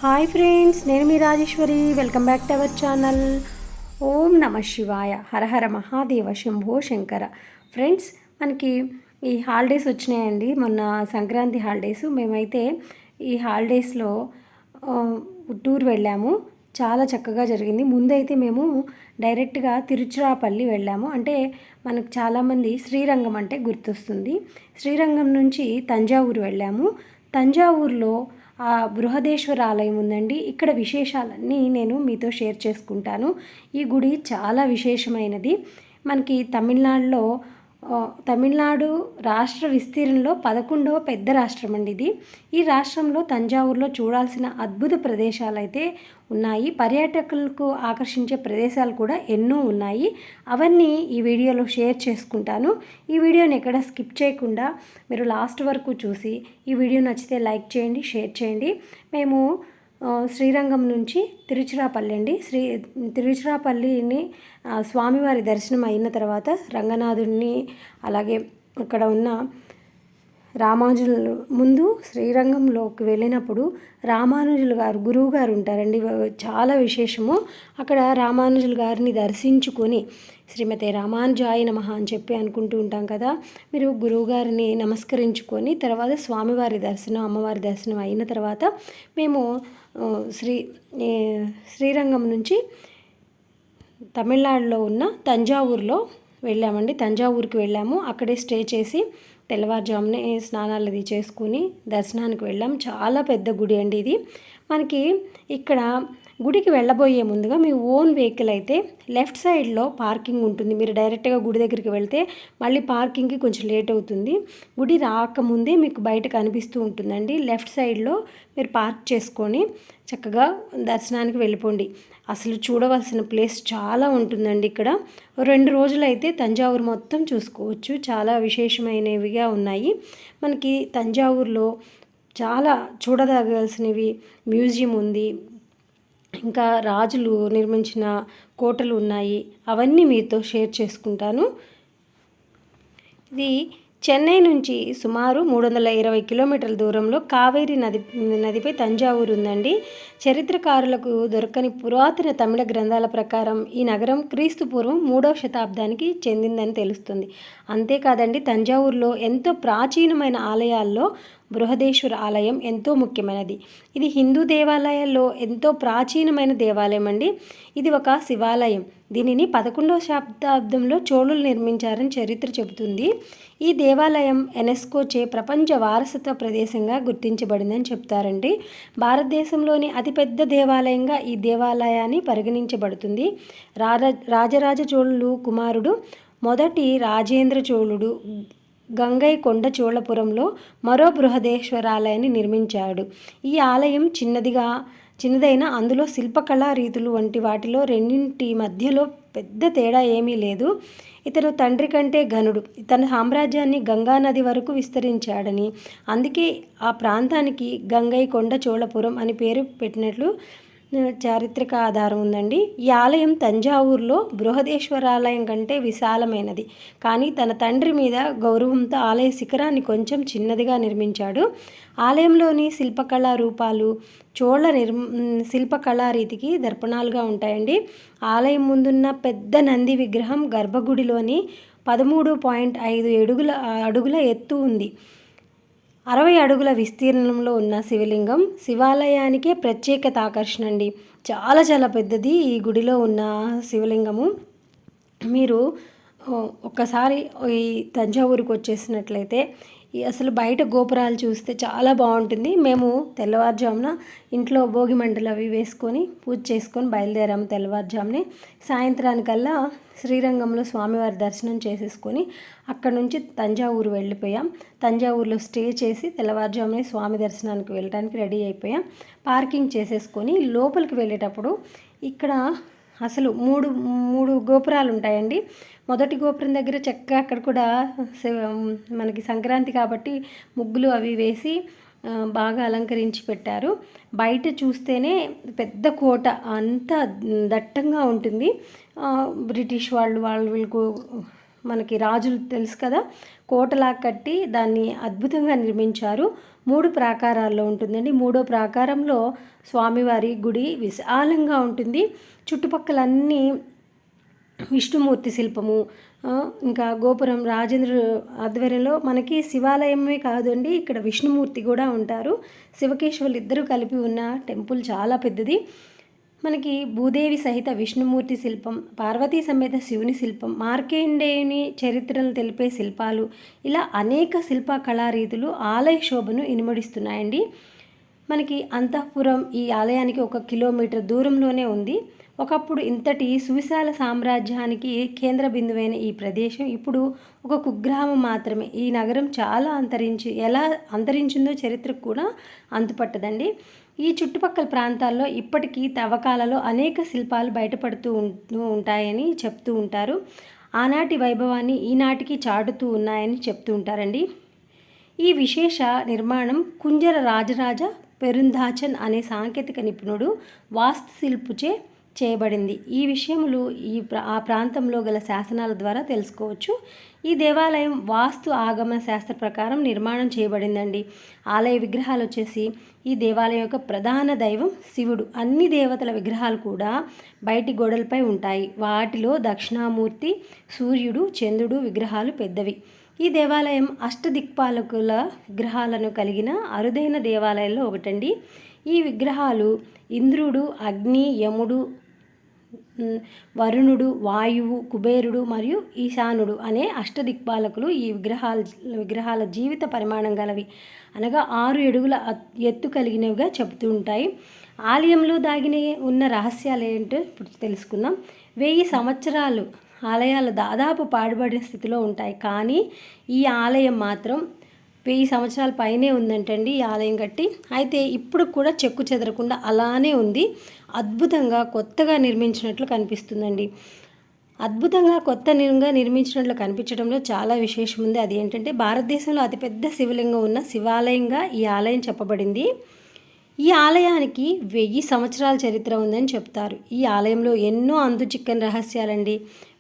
Hi friends, నేను మీ Rajeshwari. Welcome back to our channel. ఓం నమ శివాయ. హరహర మహాదేవ శంభో శంకర. ఫ్రెండ్స్, మనకి ఈ హాలిడేస్ వచ్చినాయండి. మొన్న సంక్రాంతి హాలిడేస్. మేమైతే ఈ హాలిడేస్లో టూర్ వెళ్ళాము. చాలా చక్కగా జరిగింది. ముందైతే మేము డైరెక్ట్గా తిరుచిరాపల్లి వెళ్ళాము. అంటే మనకు చాలామంది శ్రీరంగం అంటే గుర్తొస్తుంది. శ్రీరంగం నుంచి తంజావూరు వెళ్ళాము. తంజావూరులో ఆ బృహదేశ్వర ఆలయం ఉందండి. ఇక్కడ విశేషాలన్నీ నేను మీతో షేర్ చేసుకుంటాను. ఈ గుడి చాలా విశేషమైనది. మనకి తమిళనాడు రాష్ట్ర విస్తీర్ణంలో 11వ పెద్ద రాష్ట్రం అండి ఇది. ఈ రాష్ట్రంలో తంజావూరులో చూడాల్సిన అద్భుత ప్రదేశాలు అయితే ఉన్నాయి. పర్యాటకులకు ఆకర్షించే ప్రదేశాలు కూడా ఎన్నో ఉన్నాయి. అవన్నీ ఈ వీడియోలో షేర్ చేసుకుంటాను. ఈ వీడియోని ఎక్కడ స్కిప్ చేయకుండా మీరు లాస్ట్ వరకు చూసి ఈ వీడియో నచ్చితే లైక్ చేయండి, షేర్ చేయండి. మేము శ్రీరంగం నుంచి తిరుచిరాపల్లి అండి. తిరుచిరాపల్లిని స్వామివారి దర్శనం అయిన తర్వాత రంగనాథుడిని, అలాగే అక్కడ ఉన్న రామానుజులు ముందు శ్రీరంగంలోకి వెళ్ళినప్పుడు రామానుజులు గారు గురువు గారు ఉంటారండి. చాలా విశేషము. అక్కడ రామానుజులు గారిని దర్శించుకొని శ్రీమతే రామానుజాయ నమః అని చెప్పి అనుకుంటూ ఉంటాం కదా. మీరు గురువు గారిని నమస్కరించుకొని తర్వాత స్వామివారి దర్శనం, అమ్మవారి దర్శనం అయిన తర్వాత మేము శ్రీరంగం నుంచి తమిళనాడులో ఉన్న తంజావూరులో వెళ్ళామండి. తంజావూరుకి వెళ్ళాము. అక్కడే స్టే చేసి తెల్లవారుజామునే స్నానాలు అది చేసుకుని దర్శనానికి వెళ్ళాం. చాలా పెద్ద గుడి అండి ఇది. మనకి ఇక్కడ గుడికి వెళ్ళబోయే ముందుగా మీ ఓన్ వెహికల్ అయితే లెఫ్ట్ సైడ్లో పార్కింగ్ ఉంటుంది. మీరు డైరెక్ట్గా గుడి దగ్గరికి వెళ్తే మళ్ళీ పార్కింగ్కి కొంచెం లేట్ అవుతుంది. గుడి రాకముందే మీకు బయట కనిపిస్తూ ఉంటుందండి. లెఫ్ట్ సైడ్లో మీరు పార్క్ చేసుకొని చక్కగా దర్శనానికి వెళ్ళిపోండి. అసలు చూడవలసిన ప్లేస్ చాలా ఉంటుందండి. ఇక్కడ 2 రోజులు అయితే తంజావూరు మొత్తం చూసుకోవచ్చు. చాలా విశేషమైనవిగా ఉన్నాయి. మనకి తంజావూరులో చాలా చూడదగాల్సినవి మ్యూజియం ఉంది. ఇంకా రాజులు నిర్మించిన కోటలు ఉన్నాయి. అవన్నీ మీతో షేర్ చేసుకుంటాను. ఇది చెన్నై నుంచి సుమారు 320 కిలోమీటర్ల దూరంలో కావేరీ నదిపై తంజావూరు ఉందండి. చరిత్రకారులకు దొరకని పురాతన తమిళ గ్రంథాల ప్రకారం ఈ నగరం క్రీస్తు పూర్వం 3వ శతాబ్దానికి చెందిందని తెలుస్తుంది. అంతేకాదండి, తంజావూరులో ఎంతో ప్రాచీనమైన ఆలయాల్లో బృహదేశ్వర ఆలయం ఎంతో ముఖ్యమైనది. ఇది హిందూ దేవాలయాల్లో ఎంతో ప్రాచీనమైన దేవాలయం అండి. ఇది ఒక శివాలయం. దీనిని 11వ శతాబ్దంలో చోళులు నిర్మించారని చరిత్ర చెబుతుంది. ఈ దేవాలయం యునెస్కోచే ప్రపంచ వారసత్వ ప్రదేశంగా గుర్తించబడిందని చెప్తారండి. భారతదేశంలోని అతిపెద్ద దేవాలయంగా ఈ దేవాలయాన్ని పరిగణించబడుతుంది. రాజరాజ చోళులు కుమారుడు మొదటి రాజేంద్ర చోళుడు గంగైకొండ చోళపురంలో మరో బృహదేశ్వరాలయాన్ని నిర్మించాడు. ఈ ఆలయం చిన్నదైన అందులో శిల్పకళా రీతులు వంటి వాటిలో రెండింటి మధ్యలో పెద్ద తేడా ఏమీ లేదు. ఇతను తండ్రి కంటే ఘనుడు. తన సామ్రాజ్యాన్ని గంగా నది వరకు విస్తరించాడని, అందుకే ఆ ప్రాంతానికి గంగైకొండ చోళపురం అని పేరు పెట్టినట్లు చారిత్రక ఆధారం ఉందండి. ఈ ఆలయం తంజావూరులో బృహదేశ్వరాలయం కంటే విశాలమైనది. కానీ తన తండ్రి మీద గౌరవంతో ఆలయ శిఖరాన్ని కొంచెం చిన్నదిగా నిర్మించాడు. ఆలయంలోని శిల్పకళా రూపాలు చోళ శిల్పకళా రీతికి దర్పణాలుగా ఉంటాయండి. ఆలయం ముందున్న పెద్ద నంది విగ్రహం గర్భగుడిలోని 13.5 అడుగుల ఎత్తు ఉంది. 60 అడుగుల విస్తీర్ణంలో ఉన్న శివలింగం శివాలయానికే ప్రత్యేకత ఆకర్షణ అండి. చాలా చాలా పెద్దది ఈ గుడిలో ఉన్న శివలింగము. మీరు ఒక్కసారి ఈ తంజావూరుకి వచ్చేసినట్లయితే అసలు బయట గోపురాలు చూస్తే చాలా బాగుంటుంది. మేము తెల్లవారుజామున ఇంట్లో భోగి మంటలు అవి వేసుకొని పూజ చేసుకొని బయలుదేరాము. తెల్లవారుజామునే సాయంత్రానికల్లా శ్రీరంగంలో స్వామివారి దర్శనం చేసేసుకొని అక్కడ నుంచి తంజావూరు వెళ్ళిపోయాం. తంజావూరులో స్టే చేసి తెల్లవారుజామునే స్వామి దర్శనానికి వెళ్ళడానికి రెడీ అయిపోయాం. పార్కింగ్ చేసేసుకొని లోపలికి వెళ్ళేటప్పుడు ఇక్కడ అసలు మూడు గోపురాలు ఉంటాయండి. మొదటి గోపురం దగ్గర చక్కగా అక్కడ కూడా మనకి సంక్రాంతి కాబట్టి ముగ్గులు అవి వేసి బాగా అలంకరించి పెట్టారు. బయట చూస్తేనే పెద్ద కోట అంతా దట్టంగా ఉంటుంది. బ్రిటిష్ వీళ్ళకు మనకి రాజులు తెలుసు కదా, కోటలా కట్టి దాన్ని అద్భుతంగా నిర్మించారు. 3 ప్రాకారాల్లో ఉంటుందండి. 3వ ప్రాకారంలో స్వామివారి గుడి విశాలంగా ఉంటుంది. చుట్టుపక్కలన్నీ విష్ణుమూర్తి శిల్పము, ఇంకా గోపురం రాజేంద్ర ఆధ్వర్యంలో మనకి శివాలయమే కాదండి, ఇక్కడ విష్ణుమూర్తి కూడా ఉంటారు. శివకేశవులు ఇద్దరు కలిపి ఉన్న టెంపుల్ చాలా పెద్దది. మనకి భూదేవి సహిత విష్ణుమూర్తి శిల్పం, పార్వతీ సమేత శివుని శిల్పం, మార్కండేయుని చరిత్రను తెలిపే శిల్పాలు, ఇలా అనేక శిల్ప కళారీతులు ఆలయ శోభను ఇనుమడిస్తున్నాయండి. మనకి అంతఃపురం ఈ ఆలయానికి 1 కిలోమీటర్ దూరంలోనే ఉంది. ఒకప్పుడు ఇంతటి సువిశాల సామ్రాజ్యానికి కేంద్ర బిందువైన ఈ ప్రదేశం ఇప్పుడు ఒక కుగ్రామం మాత్రమే. ఈ నగరం చాలా ఎలా అంతరించిందో చరిత్రకు కూడా అంతుపట్టదండి. ఈ చుట్టుపక్కల ప్రాంతాల్లో ఇప్పటికీ తవ్వకాలలో అనేక శిల్పాలు బయటపడుతూ ఉంటాయని చెప్తూ ఉంటారు. ఆనాటి వైభవాన్ని ఈనాటికి చాటుతూ ఉన్నాయని చెప్తూ ఉంటారండి. ఈ విశేష నిర్మాణం కుంజర రాజరాజ పెరుందాచన్ అనే సాంకేతిక నిపుణుడు వాస్తుశిల్పుచే చేయబడింది. ఈ విషయములు ఆ ప్రాంతంలో గల శాసనాల ద్వారా తెలుసుకోవచ్చు. ఈ దేవాలయం వాస్తు ఆగమ శాస్త్ర ప్రకారం నిర్మాణం చేయబడిందండి. ఆలయ విగ్రహాలు వచ్చేసి ఈ దేవాలయం యొక్క ప్రధాన దైవం శివుడు. అన్ని దేవతల విగ్రహాలు కూడా బయటి గోడలపై ఉంటాయి. వాటిలో దక్షిణామూర్తి, సూర్యుడు, చంద్రుడు విగ్రహాలు పెద్దవి. ఈ దేవాలయం అష్టదిక్పాలకుల విగ్రహాలను కలిగిన అరుదైన దేవాలయాల్లో ఒకటండి. ఈ విగ్రహాలు ఇంద్రుడు, అగ్ని, యముడు, వరుణుడు, వాయువు, కుబేరుడు మరియు ఈశానుడు అనే అష్టదిక్పాలకులు ఈ విగ్రహాల జీవిత పరిమాణం గలవి, అనగా 6 అడుగుల ఎత్తు కలిగినవిగా చెబుతూ ఉంటాయి. ఆలయంలో దాగిన ఉన్న రహస్యాలు ఏంటో ఇప్పుడు తెలుసుకుందాం. 1000 సంవత్సరాలు ఆలయాలు దాదాపు పాడుబడిన స్థితిలో ఉంటాయి, కానీ ఈ ఆలయం మాత్రం 1000 సంవత్సరాల పైనే ఉందంటండి ఈ ఆలయం కట్టి. అయితే ఇప్పుడు కూడా చెక్కు చెదరకుండా అలానే ఉంది. అద్భుతంగా కొత్తగా నిర్మించినట్లు కనిపిస్తుందండి. అద్భుతంగా నిర్మించినట్లు కనిపించడంలో చాలా విశేషం ఉంది. అది ఏంటంటే భారతదేశంలో అతిపెద్ద శివలింగం ఉన్న శివాలయంగా ఈ ఆలయం చెప్పబడింది. ఈ ఆలయానికి 1000 సంవత్సరాల చరిత్ర ఉందని చెప్తారు. ఈ ఆలయంలో ఎన్నో చిక్కని రహస్యాలండి,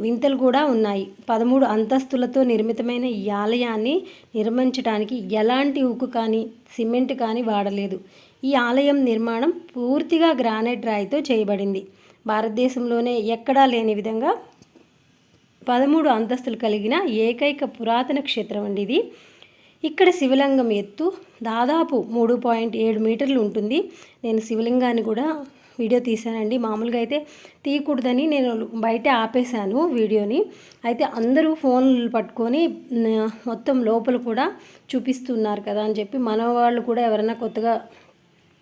వింతలు కూడా ఉన్నాయి. 13 అంతస్తులతో నిర్మితమైన ఈ ఆలయాన్ని నిర్మించడానికి ఎలాంటి ఉక్కు కానీ సిమెంట్ కానీ వాడలేదు. ఈ ఆలయం నిర్మాణం పూర్తిగా గ్రానైట్ రాయితో చేయబడింది. భారతదేశంలోనే ఎక్కడా లేని విధంగా 13 అంతస్తులు కలిగిన ఏకైక పురాతన క్షేత్రం అండి ఇది. ఇక్కడ శివలింగం ఎత్తు దాదాపు 3.7 మీటర్లు ఉంటుంది. నేను శివలింగాన్ని కూడా వీడియో తీశానండి. మామూలుగా అయితే తీయకూడదని నేను బయట ఆపేశాను వీడియోని. అయితే అందరూ ఫోన్లు పట్టుకొని మొత్తం లోపల కూడా చూపిస్తున్నారు కదా అని చెప్పి మన వాళ్ళు కూడా ఎవరైనా కొత్తగా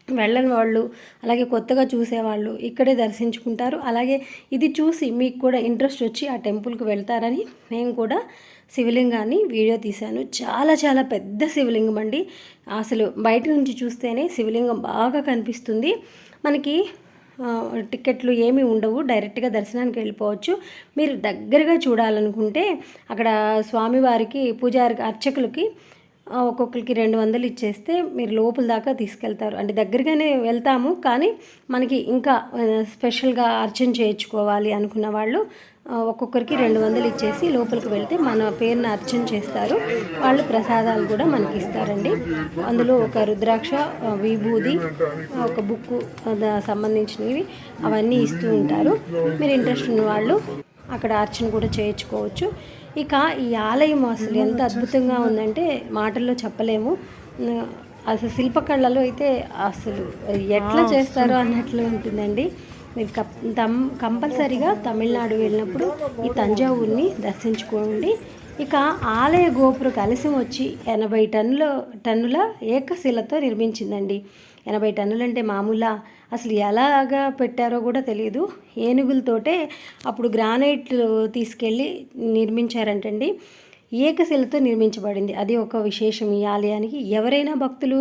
వెళ్ళని వాళ్ళు, అలాగే కొత్తగా చూసేవాళ్ళు ఇక్కడే దర్శించుకుంటారు. అలాగే ఇది చూసి మీకు కూడా ఇంట్రెస్ట్ వచ్చి ఆ టెంపుల్కి వెళ్తారని మేము కూడా శివలింగాన్ని వీడియో తీశాను. చాలా చాలా పెద్ద శివలింగం అండి. అసలు బయట నుంచి చూస్తేనే శివలింగం బాగా కనిపిస్తుంది. మనకి టికెట్లు ఏమీ ఉండవు, డైరెక్ట్గా దర్శనానికి వెళ్ళిపోవచ్చు. మీరు దగ్గరగా చూడాలనుకుంటే అక్కడ స్వామివారికి పూజారికి అర్చకులకి ఒక్కొక్కరికి 200 ఇచ్చేస్తే మీరు లోపల దాకా తీసుకెళ్తారు. అంటే దగ్గరగానే వెళ్తాము, కానీ మనకి ఇంకా స్పెషల్గా అర్చన చేయించుకోవాలి అనుకున్న వాళ్ళు ఒక్కొక్కరికి 200 ఇచ్చేసి లోపలికి వెళ్తే మన పేరున అర్చన చేస్తారు. వాళ్ళు ప్రసాదాలు కూడా మనకి ఇస్తారండి. అందులో ఒక రుద్రాక్ష, విభూది, ఒక బుక్కు సంబంధించినవి అవన్నీ ఇస్తూ ఉంటారు. మీరు ఇంట్రెస్ట్ ఉన్న వాళ్ళు అక్కడ అర్చన కూడా చేయించుకోవచ్చు. ఇక ఈ ఆలయం అసలు ఎంత అద్భుతంగా ఉందంటే మాటల్లో చెప్పలేము. అసలు శిల్పకళలో అయితే అసలు ఎట్లా చేస్తారో అన్నట్లు ఉంటుందండి. మీరు కంపల్సరీగా తమిళనాడు వెళ్ళినప్పుడు ఈ తంజావూరుని దర్శించుకోండి. ఇక ఆలయ గోపుర కలశం వచ్చి 80 టన్నుల ఏకశిలతో నిర్మించిందండి. 80 టన్నులు అంటే మామూలా? అసలు ఎలాగా పెట్టారో కూడా తెలియదు. ఏనుగులతోటే అప్పుడు గ్రానైట్ తీసుకెళ్ళి నిర్మించారంటండి. ఏకశిలతో నిర్మించబడింది. అది ఒక విశేషం ఈ ఆలయానికి. ఎవరైనా భక్తులు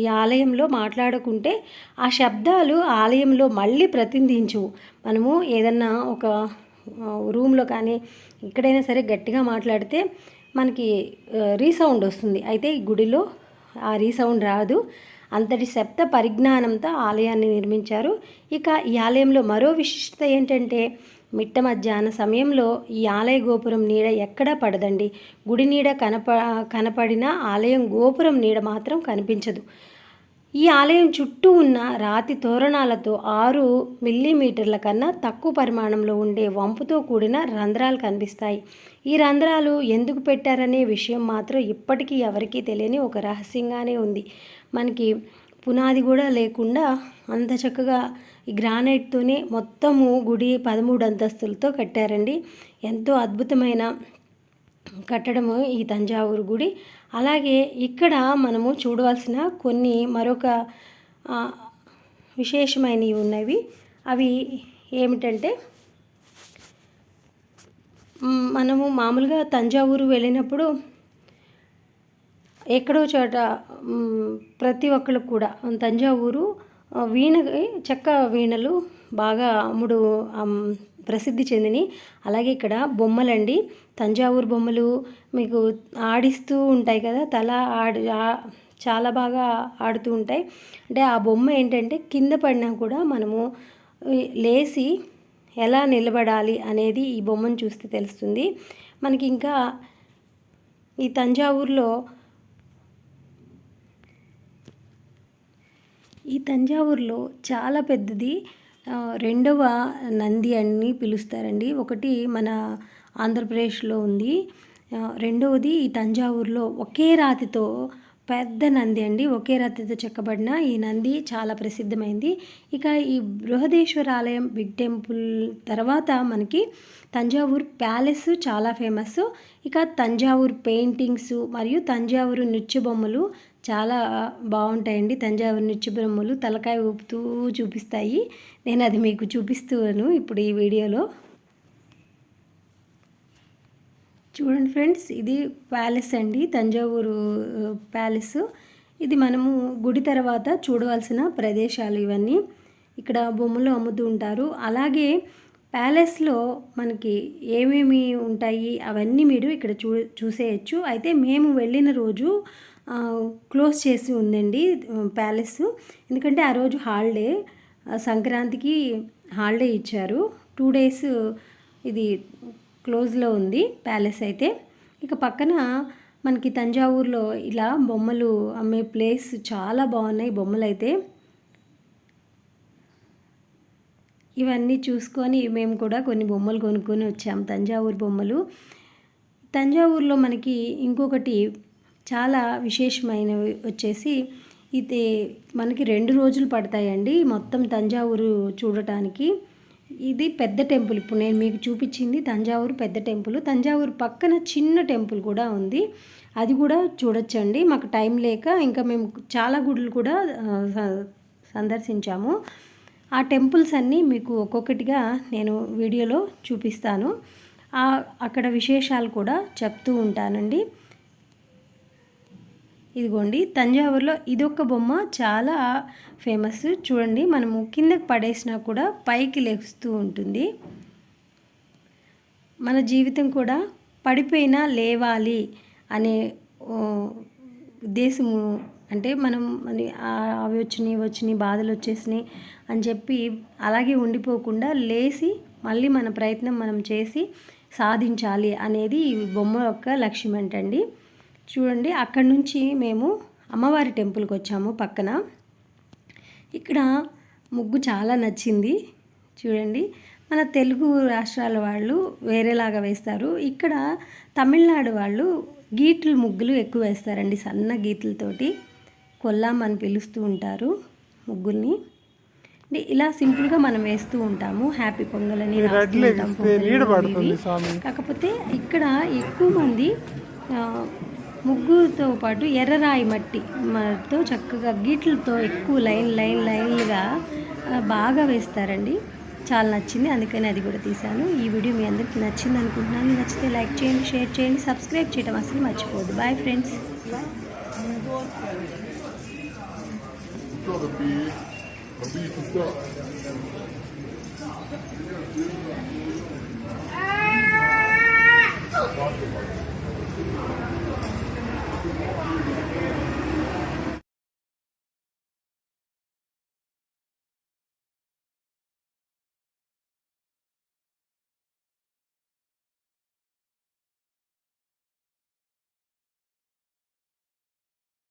ఈ ఆలయంలో మాట్లాడుకుంటే ఆ శబ్దాలు ఆలయంలో మళ్ళీ ప్రతిధ్వనించవు. మనము ఏదన్నా ఒక రూమ్లో కానీ ఎక్కడైనా సరే గట్టిగా మాట్లాడితే మనకి రీసౌండ్ వస్తుంది. అయితే ఈ గుడిలో ఆ రీసౌండ్ రాదు. అంతటి శబ్ద పరిజ్ఞానంతో ఆలయాన్ని నిర్మించారు. ఇక ఈ ఆలయంలో మరో విశిష్టత ఏంటంటే మిట్ట మధ్యాహ్న సమయంలో ఈ ఆలయ గోపురం నీడ ఎక్కడా పడదండి. గుడి నీడ కనపడిన ఆలయం గోపురం నీడ మాత్రం కనిపించదు. ఈ ఆలయం చుట్టూ ఉన్న రాతి తోరణాలతో 6 మిల్లీమీటర్ల కన్నా తక్కువ పరిమాణంలో ఉండే వంపుతో కూడిన రంధ్రాలు కనిపిస్తాయి. ఈ రంధ్రాలు ఎందుకు పెట్టారనే విషయం మాత్రం ఇప్పటికీ ఎవరికీ తెలియని ఒక రహస్యంగానే ఉంది. మనకి పునాది కూడా లేకుండా అంత చక్కగా ఈ గ్రానైట్తోనే మొత్తము గుడి 13 అంతస్తులతో కట్టారండి. ఎంతో అద్భుతమైన కట్టడము ఈ తంజావూరు గుడి. అలాగే ఇక్కడ మనము చూడవలసిన కొన్ని మరొక విశేషమైనవి ఉన్నవి. అవి ఏమిటంటే, మనము మామూలుగా తంజావూరు వెళ్ళినప్పుడు ఎక్కడో చోట ప్రతి ఒక్కరికి కూడా తంజావూరు చెక్క వీణలు బాగా ప్రసిద్ధి చెందిని. అలాగే ఇక్కడ బొమ్మలండి, తంజావూరు బొమ్మలు మీకు ఆడిస్తూ ఉంటాయి కదా, చాలా బాగా ఆడుతూ ఉంటాయి. అంటే ఆ బొమ్మ ఏంటంటే కింద పడినా కూడా మనము లేచి ఎలా నిలబడాలి అనేది ఈ బొమ్మను చూస్తే తెలుస్తుంది మనకి. ఇంకా ఈ తంజావూరులో చాలా పెద్దది రెండవ నంది అని పిలుస్తారండి. ఒకటి మన ఆంధ్రప్రదేశ్లో ఉంది, రెండవది ఈ తంజావూరులో ఒకే రాతితో పెద్ద నంది అండి. ఒకే రాతితో చెక్కబడిన ఈ నంది చాలా ప్రసిద్ధమైంది. ఇక ఈ బృహదేశ్వర ఆలయం బిగ్ టెంపుల్ తర్వాత మనకి తంజావూరు ప్యాలెస్ చాలా ఫేమస్. ఇక తంజావూరు పెయింటింగ్స్ మరియు తంజావూరు నృత్య బొమ్మలు చాలా బాగుంటాయండి. తంజావూరు నృత్య బొమ్మలు తలకాయ ఊపుతూ చూపిస్తాయి. నేను అది మీకు చూపిస్తాను ఇప్పుడు ఈ వీడియోలో. చూడండి ఫ్రెండ్స్, ఇది ప్యాలెస్ అండి, తంజావూరు ప్యాలెస్. ఇది మనము గుడి తర్వాత చూడవలసిన ప్రదేశాలు ఇవన్నీ. ఇక్కడ బొమ్మలు అమ్ముతూ ఉంటారు. అలాగే ప్యాలెస్లో మనకి ఏమేమి ఉంటాయి అవన్నీ మీరు ఇక్కడ చూసేయచ్చు. అయితే మేము వెళ్ళిన రోజు క్లోజ్ చేసి ఉందండి ప్యాలెస్, ఎందుకంటే ఆ రోజు హాలిడే, సంక్రాంతికి హాలిడే ఇచ్చారు. 2 days ఇది క్లోజ్లో ఉంది ప్యాలెస్ అయితే. ఇక పక్కన మనకి తంజావూరులో ఇలా బొమ్మలు అమ్మే ప్లేస్ చాలా బాగున్నాయి బొమ్మలు అయితే. ఇవన్నీ చూసుకొని మేము కూడా కొన్ని బొమ్మలు కొనుక్కొని వచ్చాము, తంజావూరు బొమ్మలు. తంజావూరులో మనకి ఇంకొకటి చాలా విశేషమైనవి వచ్చేసి, ఇది మనకి 2 రోజులు పడతాయండి మొత్తం తంజావూరు చూడటానికి. ఇది పెద్ద టెంపుల్, ఇప్పుడు నేను మీకు చూపించింది తంజావూరు పెద్ద టెంపుల్. తంజావూరు పక్కన చిన్న టెంపుల్ కూడా ఉంది, అది కూడా చూడొచ్చండి. మాకు టైం లేక ఇంకా మేము చాలా గుడులు కూడా సందర్శించాము. ఆ టెంపుల్స్ అన్నీ మీకు ఒక్కొక్కటిగా నేను వీడియోలో చూపిస్తాను. అక్కడ విశేషాలు కూడా చెప్తూ ఉంటానండి. ఇదిగోండి తంజావూరులో ఇదొక బొమ్మ చాలా ఫేమస్. చూడండి, మనము కిందకి పడేసినా కూడా పైకి లేస్తూ ఉంటుంది. మన జీవితం కూడా పడిపోయినా లేవాలి అనే ఉద్దేశము. అంటే మనం అవి వచ్చినాయి బాధలు వచ్చేసినాయి అని చెప్పి అలాగే ఉండిపోకుండా లేచి మళ్ళీ మన ప్రయత్నం మనం చేసి సాధించాలి అనేది ఈ బొమ్మ యొక్క లక్ష్యం ఏంటండి. చూడండి, అక్కడి నుంచి మేము అమ్మవారి టెంపుల్కి వచ్చాము పక్కన. ఇక్కడ ముగ్గు చాలా నచ్చింది. చూడండి, మన తెలుగు రాష్ట్రాల వాళ్ళు వేరేలాగా వేస్తారు, ఇక్కడ తమిళనాడు వాళ్ళు గీట్లు ముగ్గులు ఎక్కువ వేస్తారండి, సన్న గీతలతోటి. కొల్లాం అని పిలుస్తూ ఉంటారు ముగ్గుల్ని. ఇలా సింపుల్గా మనం వేస్తూ ఉంటాము. హ్యాపీ పొంగల్ అని రాస్తూ ఉంటాం. కాకపోతే ఇక్కడ ఎక్కువ మంది ముగ్గుతో పాటు ఎర్రరాయి మట్టితో చక్కగా గీట్లతో ఎక్కువ లైన్లుగా బాగా వేస్తారండి. చాలా నచ్చింది, అందుకని అది కూడా తీశాను. ఈ వీడియో మీ అందరికీ నచ్చింది అనుకుంటున్నాను. నచ్చితే లైక్ చేయండి, షేర్ చేయండి, సబ్స్క్రైబ్ చేయడం అసలు మర్చిపోవద్దు. Bye friends.